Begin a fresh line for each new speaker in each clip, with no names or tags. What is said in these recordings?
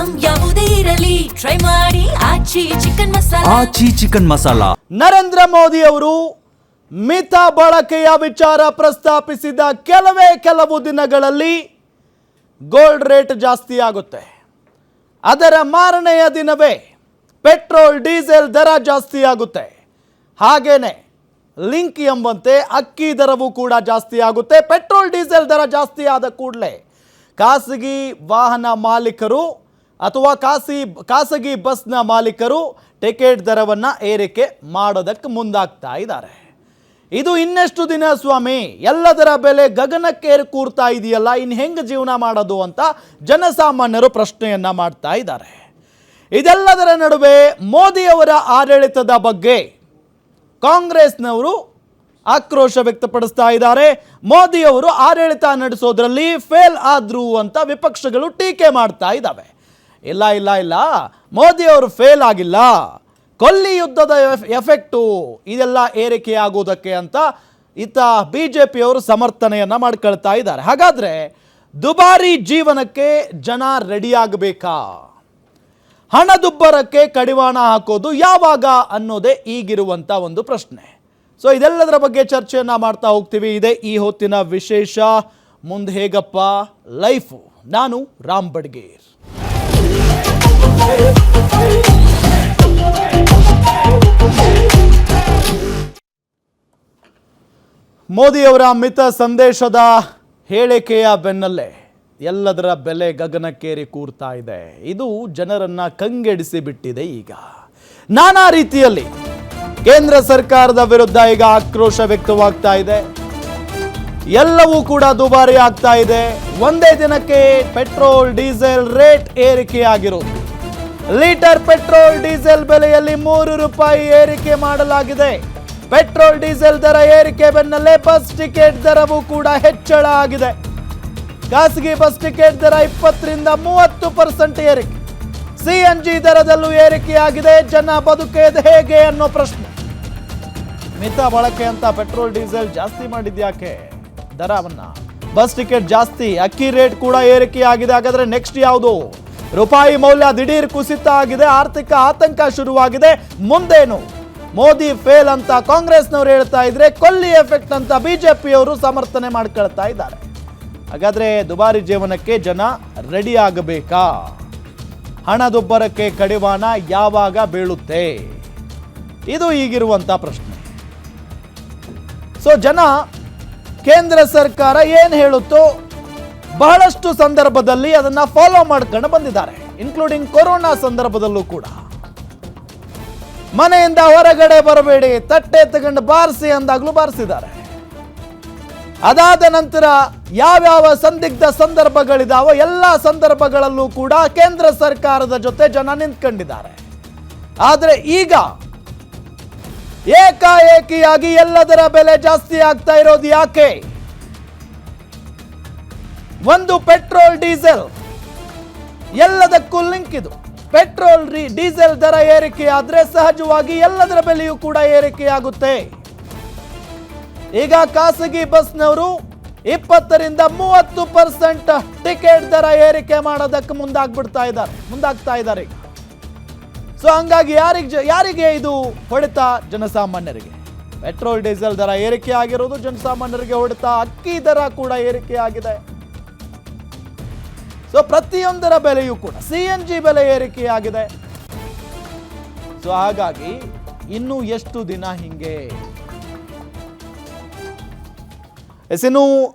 Item ಯಾವುದೇ ಇರಲಿ try ಮಾಡಿ ಆಚಿ ಚಿಕನ್ ಮಸಾಲಾ.
ನರೇಂದ್ರ ಮೋದಿ ಅವರು ಮಿತ ಬಳಕೆಯ ವಿಚಾರ ಪ್ರಸ್ತಾಪಿಸಿದ ಕೆಲವು ದಿನಗಳಲ್ಲಿ ಗೋಲ್ಡ್ ರೇಟ್ ಜಾಸ್ತಿ ಆಗುತ್ತೆ. ಅದರ ಮಾರನೆಯ ದಿನವೇ ಪೆಟ್ರೋಲ್ ಡೀಸೆಲ್ ದರ ಜಾಸ್ತಿ ಆಗುತ್ತೆ. ಹಾಗೇನೆ ಲಿಂಕ್ ಎಂಬಂತೆ ಅಕ್ಕಿ ದರವೂ ಕೂಡ ಜಾಸ್ತಿ ಆಗುತ್ತೆ. ಪೆಟ್ರೋಲ್ ಡೀಸೆಲ್ ದರ ಜಾಸ್ತಿ ಆದ ಕೂಡಲೇ ಖಾಸಗಿ ವಾಹನ ಮಾಲೀಕರು ಅಥವಾ ಖಾಸಗಿ ಬಸ್ನ ಮಾಲೀಕರು ಟಿಕೆಟ್ ದರವನ್ನು ಏರಿಕೆ ಮಾಡೋದಕ್ಕೆ ಮುಂದಾಗ್ತಾ ಇದ್ದಾರೆ. ಇದು ಇನ್ನೆಷ್ಟು ದಿನ ಸ್ವಾಮಿ, ಎಲ್ಲದರ ಬೆಲೆ ಗಗನಕ್ಕೇರಿ ಕೂರ್ತಾ ಇದೆಯಲ್ಲ, ಇನ್ನು ಹೆಂಗೆ ಜೀವನ ಮಾಡೋದು ಅಂತ ಜನಸಾಮಾನ್ಯರು ಪ್ರಶ್ನೆಯನ್ನ ಮಾಡ್ತಾ ಇದ್ದಾರೆ. ಇದೆಲ್ಲದರ ನಡುವೆ ಮೋದಿಯವರ ಆಡಳಿತದ ಬಗ್ಗೆ ಕಾಂಗ್ರೆಸ್ನವರು ಆಕ್ರೋಶ ವ್ಯಕ್ತಪಡಿಸ್ತಾ ಇದ್ದಾರೆ. ಮೋದಿಯವರು ಆಡಳಿತ ನಡೆಸೋದ್ರಲ್ಲಿ ಫೇಲ್ ಆದ್ರು ಅಂತ ವಿಪಕ್ಷಗಳು ಟೀಕೆ ಮಾಡ್ತಾ ಇದ್ದಾವೆ. ಇಲ್ಲ, ಮೋದಿಯವರು ಫೇಲ್ ಆಗಿಲ್ಲ, ಕೊಲ್ಲಿ ಯುದ್ಧದ ಎಫೆಕ್ಟು ಇದೆಲ್ಲ ಏರಿಕೆಯಾಗುವುದಕ್ಕೆ ಅಂತ ಬಿಜೆಪಿಯವರು ಸಮರ್ಥನೆಯನ್ನ ಮಾಡ್ಕೊಳ್ತಾ ಇದ್ದಾರೆ. ಹಾಗಾದ್ರೆ ದುಬಾರಿ ಜೀವನಕ್ಕೆ ಜನ ರೆಡಿಯಾಗಬೇಕಾ? ಹಣದುಬ್ಬರಕ್ಕೆ ಕಡಿವಾಣ ಹಾಕೋದು ಯಾವಾಗ ಅನ್ನೋದೇ ಈಗಿರುವಂತ ಒಂದು ಪ್ರಶ್ನೆ. ಸೊ ಇದೆಲ್ಲದರ ಬಗ್ಗೆ ಚರ್ಚೆಯನ್ನ ಮಾಡ್ತಾ ಹೋಗ್ತೀವಿ. ಇದೇ ಈ ಹೊತ್ತಿನ ವಿಶೇಷ. ಮುಂದೆ ಹೇಗಪ್ಪ ಲೈಫು. ನಾನು ರಾಮ್ ಬಡ್ಗೇರ್. ಮೋದಿಯವರ ಮಿತ ಸಂದೇಶದ ಹೇಳಿಕೆಯ ಬೆನ್ನಲ್ಲೇ ಎಲ್ಲದರ ಬೆಲೆ ಗಗನಕ್ಕೇರಿ ಕೂರ್ತಾ ಇದೆ. ಇದು ಜನರನ್ನ ಕಂಗೆಡಿಸಿ ಬಿಟ್ಟಿದೆ. ಈಗ ನಾನಾ ರೀತಿಯಲ್ಲಿ ಕೇಂದ್ರ ಸರ್ಕಾರದ ವಿರುದ್ಧ ಈಗ ಆಕ್ರೋಶ ವ್ಯಕ್ತವಾಗ್ತಾ ಇದೆ. ಎಲ್ಲವೂ ಕೂಡ ದುಬಾರಿ ಆಗ್ತಾ ಇದೆ. ಒಂದೇ ದಿನಕ್ಕೆ ಪೆಟ್ರೋಲ್ ಡೀಸೆಲ್ ರೇಟ್ ಏರಿಕೆಯಾಗಿರೋದು. ಲೀಟರ್ ಪೆಟ್ರೋಲ್ ಡೀಸೆಲ್ ಬೆಲೆಯಲ್ಲಿ 3 ರೂಪಾಯಿ ಏರಿಕೆ ಮಾಡಲಾಗಿದೆ. ಪೆಟ್ರೋಲ್ ಡೀಸೆಲ್ ದರ ಏರಿಕೆ ಬೆನ್ನಲ್ಲೇ ಬಸ್ ಟಿಕೆಟ್ ದರವೂ ಕೂಡ ಹೆಚ್ಚಳ ಆಗಿದೆ. ಖಾಸಗಿ ಬಸ್ ಟಿಕೆಟ್ ದರ 20ರಿಂದ 30% ಏರಿಕೆ. ಸಿಎನ್ಜಿ ದರದಲ್ಲೂ ಏರಿಕೆಯಾಗಿದೆ. ಜನ ಬದುಕೇದು ಹೇಗೆ ಅನ್ನೋ ಪ್ರಶ್ನೆ. ಮಿತ ಬಳಕೆ ಅಂತ ಪೆಟ್ರೋಲ್ ಡೀಸೆಲ್ ಜಾಸ್ತಿ ಮಾಡಿದ್ಯಾಕೆ ದರವನ್ನ? ಬಸ್ ಟಿಕೆಟ್ ಜಾಸ್ತಿ, ಅಕ್ಕಿ ರೇಟ್ ಕೂಡ ಏರಿಕೆಯಾಗಿದೆ. ಹಾಗಾದ್ರೆ ನೆಕ್ಸ್ಟ್ ಯಾವುದು? ರೂಪಾಯಿ ಮೌಲ್ಯ ದಿಢೀರ್ ಕುಸಿತ ಆಗಿದೆ. ಆರ್ಥಿಕ ಆತಂಕ ಶುರುವಾಗಿದೆ. ಮುಂದೇನು? ಮೋದಿ ಫೇಲ್ ಅಂತ ಕಾಂಗ್ರೆಸ್ನವರು ಹೇಳ್ತಾ ಇದ್ರೆ, ಕೊಲ್ಲಿ ಎಫೆಕ್ಟ್ ಅಂತ ಬಿಜೆಪಿಯವರು ಸಮರ್ಥನೆ ಮಾಡ್ಕೊಳ್ತಾ ಇದ್ದಾರೆ. ಹಾಗಾದ್ರೆ ದುಬಾರಿ ಜೀವನಕ್ಕೆ ಜನ ರೆಡಿ ಆಗಬೇಕಾ? ಹಣದುಬ್ಬರಕ್ಕೆ ಕಡಿವಾಣ ಯಾವಾಗ ಬೀಳುತ್ತೆ? ಇದು ಈಗಿರುವಂತ ಪ್ರಶ್ನೆ. ಸೊ ಜನ ಕೇಂದ್ರ ಸರ್ಕಾರ ಏನು ಹೇಳುತ್ತೋ ಬಹಳಷ್ಟು ಸಂದರ್ಭದಲ್ಲಿ ಅದನ್ನ ಫಾಲೋ ಮಾಡ್ಕೊಂಡು ಬಂದಿದ್ದಾರೆ. ಇನ್ಕ್ಲೂಡಿಂಗ್ ಕೊರೋನಾ ಸಂದರ್ಭದಲ್ಲೂ ಕೂಡ ಮನೆಯಿಂದ ಹೊರಗಡೆ ಬರಬೇಡಿ, ತಟ್ಟೆ ತಗೊಂಡು ಬಾರಿಸಿ ಅಂದಾಗ್ಲೂ ಬಾರಿಸಿದ್ದಾರೆ. ಅದಾದ ನಂತರ ಯಾವ್ಯಾವ ಸಂದಿಗ್ಧ ಸಂದರ್ಭಗಳಿದಾವೋ ಎಲ್ಲ ಸಂದರ್ಭಗಳಲ್ಲೂ ಕೂಡ ಕೇಂದ್ರ ಸರ್ಕಾರದ ಜೊತೆ ಜನ ನಿಂತ್ಕೊಂಡಿದ್ದಾರೆ. ಆದ್ರೆ ಈಗ ಏಕಾಏಕಿಯಾಗಿ ಎಲ್ಲದರ ಬೆಲೆ ಜಾಸ್ತಿ ಆಗ್ತಾ ಇರೋದು ಯಾಕೆ? ಒಂದು ಪೆಟ್ರೋಲ್ ಡೀಸೆಲ್ ಎಲ್ಲದಕ್ಕೂ ಲಿಂಕ್. ಇದು ಪೆಟ್ರೋಲ್ ಡೀಸೆಲ್ ದರ ಏರಿಕೆ ಆದ್ರೆ ಸಹಜವಾಗಿ ಎಲ್ಲದರ ಬೆಲೆಯೂ ಕೂಡ ಏರಿಕೆಯಾಗುತ್ತೆ. ಈಗ ಖಾಸಗಿ ಬಸ್ನವರು 20ರಿಂದ 30% ಟಿಕೆಟ್ ದರ ಏರಿಕೆ ಮಾಡೋದಕ್ಕೆ ಮುಂದಾಗ್ತಾ ಇದ್ದಾರೆ. ಸೊ ಹಂಗಾಗಿ ಯಾರಿಗೆ ಇದು ಹೊಡೆತ? ಜನಸಾಮಾನ್ಯರಿಗೆ. ಪೆಟ್ರೋಲ್ ಡೀಸೆಲ್ ದರ ಏರಿಕೆ ಆಗಿರೋದು ಜನಸಾಮಾನ್ಯರಿಗೆ ಹೊಡೆತ. ಅಕ್ಕಿ ದರ ಕೂಡ ಏರಿಕೆ ಆಗಿದೆ. ಸೊ ಪ್ರತಿಯೊಂದರ ಬೆಲೆಯೂ ಕೂಡ, ಸಿಎನ್ಜಿ ಬೆಲೆ ಏರಿಕೆಯಾಗಿದೆ. ಸೊ ಹಾಗಾಗಿ ಇನ್ನು ಎಷ್ಟು ದಿನ ಹಿಂಗೆ? ಇನ್ನು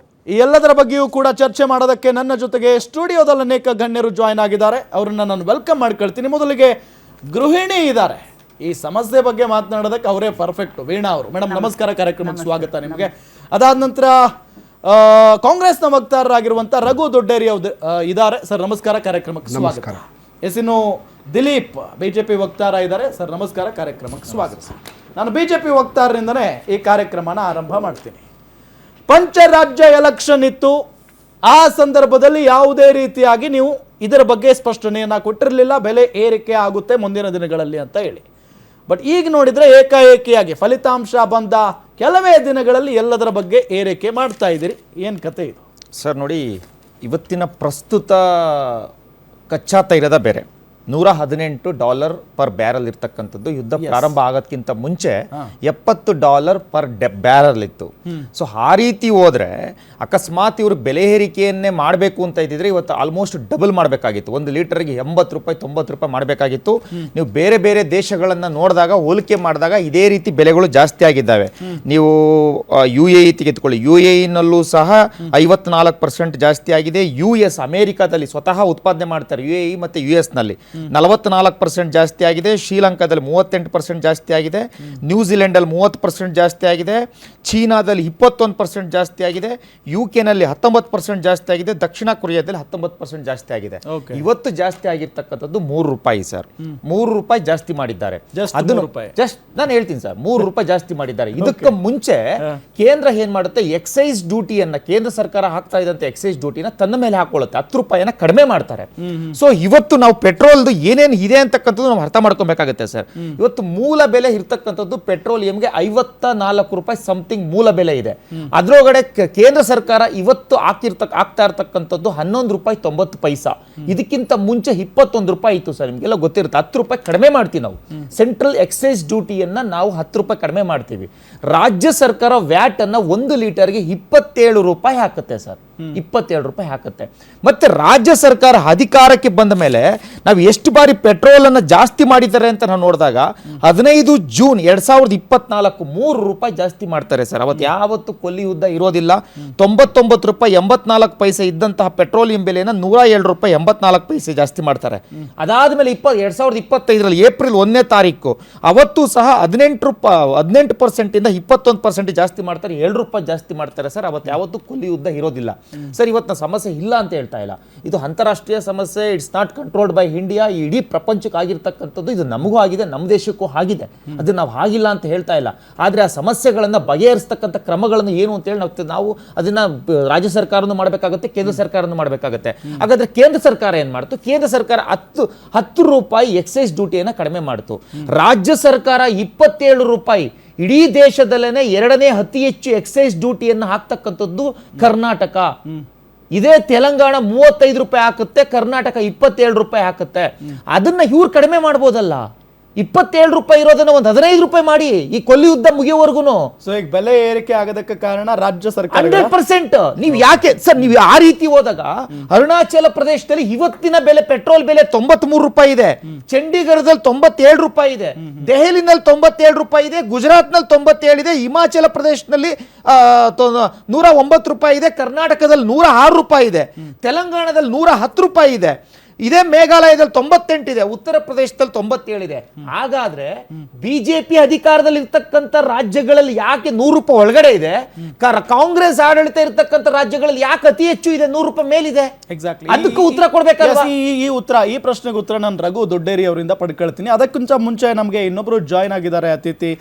ಈ ಎಲ್ಲದರ ಬಗ್ಗೆಯೂ ಕೂಡ ಚರ್ಚೆ ಮಾಡೋದಕ್ಕೆ ನನ್ನ ಜೊತೆಗೆ ಸ್ಟುಡಿಯೋದಲ್ಲಿ ಅನೇಕ ಗಣ್ಯರು ಜಾಯ್ನ್ ಆಗಿದ್ದಾರೆ. ಅವ್ರನ್ನ ನಾನು ವೆಲ್ಕಮ್ ಮಾಡ್ಕೊಳ್ತೀನಿ. ಮೊದಲಿಗೆ ಗೃಹಿಣಿ ಇದ್ದಾರೆ. ಈ ಸಮಸ್ಯೆ ಬಗ್ಗೆ ಮಾತನಾಡೋದಕ್ಕೆ ಅವರೇ ಪರ್ಫೆಕ್ಟ್. ವೀಣಾ ಅವರು. ಮೇಡಮ್ ನಮಸ್ಕಾರ, ಕಾರ್ಯಕ್ರಮಕ್ಕೆ ಸ್ವಾಗತ ನಿಮಗೆ. ಅದಾದ ನಂತರ ಕಾಂಗ್ರೆಸ್ನ ವಕ್ತಾರರಾಗಿರುವಂತ ರಘು ದೊಡ್ಡೇರಿ ಇದ್ದಾರೆ. ಸರ್ ನಮಸ್ಕಾರ, ಕಾರ್ಯಕ್ರಮಕ್ಕೆ ಸ್ವಾಗತ. ಇನ್ನು ದಿಲೀಪ್ ಬಿಜೆಪಿ ವಕ್ತಾರ ಇದ್ದಾರೆ. ಸರ್ ನಮಸ್ಕಾರ, ಕಾರ್ಯಕ್ರಮಕ್ಕೆ ಸ್ವಾಗತ. ನಾನು ಬಿಜೆಪಿ ವಕ್ತಾರರಿಂದನೇ ಈ ಕಾರ್ಯಕ್ರಮನ ಆರಂಭ ಮಾಡ್ತೀನಿ. ಪಂಚರಾಜ್ಯ ಎಲೆಕ್ಷನ್ ಇತ್ತು. ಆ ಸಂದರ್ಭದಲ್ಲಿ ಯಾವುದೇ ರೀತಿಯಾಗಿ ನೀವು ಇದರ ಬಗ್ಗೆ ಸ್ಪಷ್ಟನೆಯನ್ನ ಕೊಟ್ಟಿರಲಿಲ್ಲ, ಬೆಲೆ ಏರಿಕೆ ಆಗುತ್ತೆ ಮುಂದಿನ ದಿನಗಳಲ್ಲಿ ಅಂತ ಹೇಳಿ. ಬಟ್ ಈಗ ನೋಡಿದ್ರೆ ಏಕಾಏಕಿಯಾಗಿ ಫಲಿತಾಂಶ ಬಂದ ಕೆಲವೇ ದಿನಗಳಲ್ಲಿ ಎಲ್ಲದರ ಬಗ್ಗೆ ಏರಿಕೆ ಮಾಡ್ತಾ ಇದ್ದೀರಿ. ಏನು ಕತೆ ಇದು?
ಸರ್ ನೋಡಿ, ಇವತ್ತಿನ ಪ್ರಸ್ತುತ ಕಚ್ಚಾ ತೈಲದ ಬೆಲೆ $118 ಪರ್ ಬ್ಯಾರಲ್ ಇರ್ತಕ್ಕಂಥದ್ದು ಯುದ್ಧ ಪ್ರಾರಂಭ ಆಗೋದಕ್ಕಿಂತ ಮುಂಚೆ $70 ಪರ್ ಬ್ಯಾರಲ್ ಇತ್ತು. ಸೊ ಆ ರೀತಿ ಹೋದ್ರೆ ಅಕಸ್ಮಾತ್ ಇವರು ಬೆಲೆ ಏರಿಕೆಯನ್ನೇ ಮಾಡಬೇಕು ಅಂತ ಇದ್ದಿದ್ರೆ ಇವತ್ತು ಆಲ್ಮೋಸ್ಟ್ ಡಬಲ್ ಮಾಡಬೇಕಾಗಿತ್ತು. 1 ಲೀಟರ್ಗೆ $80 ಮಾಡಬೇಕಾಗಿತ್ತು. ನೀವು ಬೇರೆ ಬೇರೆ ದೇಶಗಳನ್ನ ನೋಡಿದಾಗ ಹೋಲಿಕೆ ಮಾಡಿದಾಗ ಇದೇ ರೀತಿ ಬೆಲೆಗಳು ಜಾಸ್ತಿ ಆಗಿದ್ದಾವೆ. ನೀವು UAE ತೆಗೆದುಕೊಳ್ಳಿ, UAE-ನಲ್ಲೂ ಸಹ 54% ಜಾಸ್ತಿ ಆಗಿದೆ. US ಅಮೆರಿಕಾದಲ್ಲಿ ಸ್ವತಃ ಉತ್ಪಾದನೆ ಮಾಡ್ತಾರೆ UAE ಮತ್ತು US ನಲ್ಲಿ 44% ಜಾಸ್ತಿ ಆಗಿದೆ. ಶ್ರೀಲಂಕಾದಲ್ಲಿ 38% ಜಾಸ್ತಿ ಆಗಿದೆ. ನ್ಯೂಜಿಲೆಂಡಲ್ಲಿ 30% ಜಾಸ್ತಿ ಆಗಿದೆ. ಚೀನಾದಲ್ಲಿ 21% ಜಾಸ್ತಿ ಆಗಿದೆ. UK-ನಲ್ಲಿ 19% ಜಾಸ್ತಿ ಆಗಿದೆ. ದಕ್ಷಿಣ ಕೊರಿಯಾದಲ್ಲಿ 19% ಜಾಸ್ತಿ ಆಗಿದೆ. ಇವತ್ತು ಜಾಸ್ತಿ ಆಗಿರ್ತಕ್ಕಂಥದ್ದು ₹3 ಸರ್. ₹3 ಜಾಸ್ತಿ ಮಾಡಿದ್ದಾರೆ. ಜಸ್ಟ್ ನಾನು ಹೇಳ್ತೀನಿ ಸರ್, ₹3 ಜಾಸ್ತಿ ಮಾಡಿದ್ದಾರೆ. ಇದಕ್ಕೆ ಮುಂಚೆ ಕೇಂದ್ರ ಏನ್ ಮಾಡುತ್ತೆ, ಎಕ್ಸೈಸ್ ಡ್ಯೂಟಿಯನ್ನ ಕೇಂದ್ರ ಸರ್ಕಾರ ಹಾಕ್ತಾ ಇದ್ದಂತೆ ಎಕ್ಸೈಸ್ ಡ್ಯೂಟಿನ ತನ್ನ ಮೇಲೆ ಹಾಕೊಳ್ಳುತ್ತೆ. ₹10 ಕಡಿಮೆ ಮಾಡ್ತಾರೆ. ಸೊ ಇವತ್ತು ನಾವು ಪೆಟ್ರೋಲ್ ಏನೇನು ಇದೆ ಅಂತಕ್ಕಂಥದ್ದು ನಾವು ಅರ್ಥ ಮಾಡ್ಕೊಬೇಕಾಗುತ್ತೆ ಸರ್. ಇವತ್ತು ಮೂಲ ಬೆಲೆ ಇರ್ತಕ್ಕಂಥದ್ದು ಪೆಟ್ರೋಲಿಯಂಗೆ ₹54 ಸಮಥಿಂಗ್ ಮೂಲ ಬೆಲೆ ಇದೆ. ಅದರೊಳಗಡೆ ಕೇಂದ್ರ ಸರ್ಕಾರ ಇವತ್ತು ಆಗ್ತಾ ಇರ್ತಕ್ಕಂಥದ್ದು ₹11.90. ಇದಕ್ಕಿಂತ ಮುಂಚೆ ₹21 ಇತ್ತು ಸರ್. ನಿಮಗೆಲ್ಲ ಗೊತ್ತಿರುತ್ತೆ. ₹10 ಕಡಿಮೆ ಮಾಡ್ತೀವಿ ನಾವು. ಸೆಂಟ್ರಲ್ ಎಕ್ಸೈಸ್ ಡ್ಯೂಟಿಯನ್ನ ನಾವು ₹10 ಕಡಿಮೆ ಮಾಡ್ತೀವಿ. ರಾಜ್ಯ ಸರ್ಕಾರ ವ್ಯಾಟ್ ಅನ್ನ 1 ಲೀಟರ್ಗೆ ₹27 ಹಾಕುತ್ತೆ ಸರ್. ₹27 ಹಾಕುತ್ತೆ. ಮತ್ತೆ ರಾಜ್ಯ ಸರ್ಕಾರ ಅಧಿಕಾರಕ್ಕೆ ಬಂದ ಮೇಲೆ ನಾವು ಎಷ್ಟು ಬಾರಿ ಪೆಟ್ರೋಲ್ ಅನ್ನ ಜಾಸ್ತಿ ಮಾಡಿದ್ದಾರೆ ಅಂತ ನಾವು ನೋಡಿದಾಗ 15 ಜೂನ್ 2024 ₹3 ಜಾಸ್ತಿ ಮಾಡ್ತಾರೆ ಸರ್. ಅವತ್ತು ಯಾವತ್ತು ಕೊಲ್ಲಿ ಯುದ್ಧ ಇರೋದಿಲ್ಲ. ₹99.84 ಇದ್ದಂತಹ ಪೆಟ್ರೋಲಿಯಂ ಬೆಲೆಯನ್ನು ₹107.84 ಜಾಸ್ತಿ ಮಾಡ್ತಾರೆ. ಅದಾದ್ಮೇಲೆ 2025ರಲ್ಲಿ ಏಪ್ರಿಲ್ 1ನೇ ತಾರೀಕು ಅವತ್ತು ಸಹ 18% ಇಂದ 21% ಜಾಸ್ತಿ ಮಾಡ್ತಾರೆ. ₹7 ಜಾಸ್ತಿ ಮಾಡ್ತಾರೆ ಸರ್. ಅವತ್ತು ಯಾವತ್ತು ಕೊಲ್ಲಿ ಯುದ್ಧ ಇರೋದಿಲ್ಲ ಸರ್. ಇವತ್ತು ಸಮಸ್ಯೆ ಇಲ್ಲ ಅಂತ ಹೇಳ್ತಾ ಇಲ್ಲ. ಇದು ಅಂತಾರಾಷ್ಟ್ರೀಯ ಸಮಸ್ಯೆ. It's not controlled by India. ಇಡೀ ಪ್ರಪಂಚಕ್ಕೆ ಆಗಿರ್ತಕ್ಕಂಥದ್ದು. ಇದು ನಮಗೂ ಆಗಿದೆ, ನಮ್ಮ ದೇಶಕ್ಕೂ ಆಗಿದೆ. ಅದನ್ನ ನಾವು ಆಗಿಲ್ಲ ಅಂತ ಹೇಳ್ತಾ ಇಲ್ಲ. ಆದರೆ ಆ ಸಮಸ್ಯೆಗಳನ್ನು ಬಗೆಹರಿಸ್ತಕ್ಕಂಥ ಕ್ರಮಗಳನ್ನು ಏನು ಅಂತ ಹೇಳಿ ನಾವು ಅದನ್ನ ರಾಜ್ಯ ಸರ್ಕಾರನೂ ಮಾಡಬೇಕಾಗುತ್ತೆ, ಕೇಂದ್ರ ಸರ್ಕಾರನೂ ಮಾಡಬೇಕಾಗುತ್ತೆ. ಹಾಗಾದ್ರೆ ಕೇಂದ್ರ ಸರ್ಕಾರ ಏನ್ ಮಾಡ್ತು? ಕೇಂದ್ರ ಸರ್ಕಾರ ₹10 ಎಕ್ಸೈಸ್ ಡ್ಯೂಟಿಯನ್ನು ಕಡಿಮೆ ಮಾಡ್ತು. ರಾಜ್ಯ ಸರ್ಕಾರ ₹27. ಇಡೀ ದೇಶದಲ್ಲೇನೆ 2ನೇ ಅತಿ ಹೆಚ್ಚು ಎಕ್ಸೈಸ್ ಡ್ಯೂಟಿಯನ್ನು ಹಾಕ್ತಕ್ಕಂಥದ್ದು ಕರ್ನಾಟಕ. ಇದೇ ತೆಲಂಗಾಣ ₹35 ಹಾಕುತ್ತೆ, ಕರ್ನಾಟಕ ₹27 ಹಾಕುತ್ತೆ. ಅದನ್ನ ಇವ್ರು ಕಡಿಮೆ ಮಾಡ್ಬೋದಲ್ಲ. ₹27 ಇರೋದನ್ನ ಒಂದು ₹15 ಮಾಡಿ ಈ ಕೊಲ್ಲಿ ಯುದ್ಧ ಮುಗಿಯೋವರೆಗೂ.
ಸೊ ಈಗ ಬೆಲೆ ಏರಿಕೆ ಆಗೋದಕ್ಕೆ ಕಾರಣ ರಾಜ್ಯ ಸರ್ಕಾರ
100%. ನೀವು ಯಾಕೆ ಸರ್, ನೀವು ಆ ರೀತಿ ಹೋದಾಗ ಅರುಣಾಚಲ ಪ್ರದೇಶದಲ್ಲಿ ಇವತ್ತಿನ ಬೆಲೆ ಪೆಟ್ರೋಲ್ ಬೆಲೆ ₹93 ಇದೆ. ಚಂಡೀಗಢದಲ್ಲಿ ₹97 ಇದೆ. ದೆಹಲಿನಲ್ಲಿ ₹97 ಇದೆ. ಗುಜರಾತ್ನಲ್ಲಿ 97 ಇದೆ. ಹಿಮಾಚಲ ಪ್ರದೇಶದಲ್ಲಿ ₹109 ಇದೆ. ಕರ್ನಾಟಕದಲ್ಲಿ ₹106 ಇದೆ. ತೆಲಂಗಾಣದಲ್ಲಿ ₹110 ಇದೆ. ಇದೇ ಮೇಘಾಲಯದಲ್ಲಿ 98 ಇದೆ. ಉತ್ತರ ಪ್ರದೇಶದಲ್ಲಿ 97 ಇದೆ. ಹಾಗಾದ್ರೆ ಬಿಜೆಪಿ ಅಧಿಕಾರದಲ್ಲಿ ಇರ್ತಕ್ಕಂಥ ರಾಜ್ಯಗಳಲ್ಲಿ ಯಾಕೆ ₹100 ಒಳಗಡೆ ಇದೆ? ಕಾಂಗ್ರೆಸ್ ಆಡಳಿತ ಇರ್ತಕ್ಕಂಥ ರಾಜ್ಯಗಳಲ್ಲಿ ಯಾಕೆ ಅತಿ ಹೆಚ್ಚು ಇದೆ, ₹100 ಮೇಲಿದೆ?
ಎಕ್ಸಾಕ್ಟ್ಲಿ.
ಅದಕ್ಕೂ ಉತ್ತರ ಕೊಡ್ಬೇಕಲ್ವಾ?
ಈ ಪ್ರಶ್ನೆಗೆ ಉತ್ತರ ನಾನು ರಘು ದೊಡ್ಡೇರಿ ಅವರಿಂದ ಪಡ್ಕೊಳ್ತೀನಿ. ಅದಕ್ಕಿಂತ ಮುಂಚೆ ನಮಗೆ ಇನ್ನೊಬ್ರು ಜಾಯ್ನ್ ಆಗಿದ್ದಾರೆ ಅತಿಥಿ.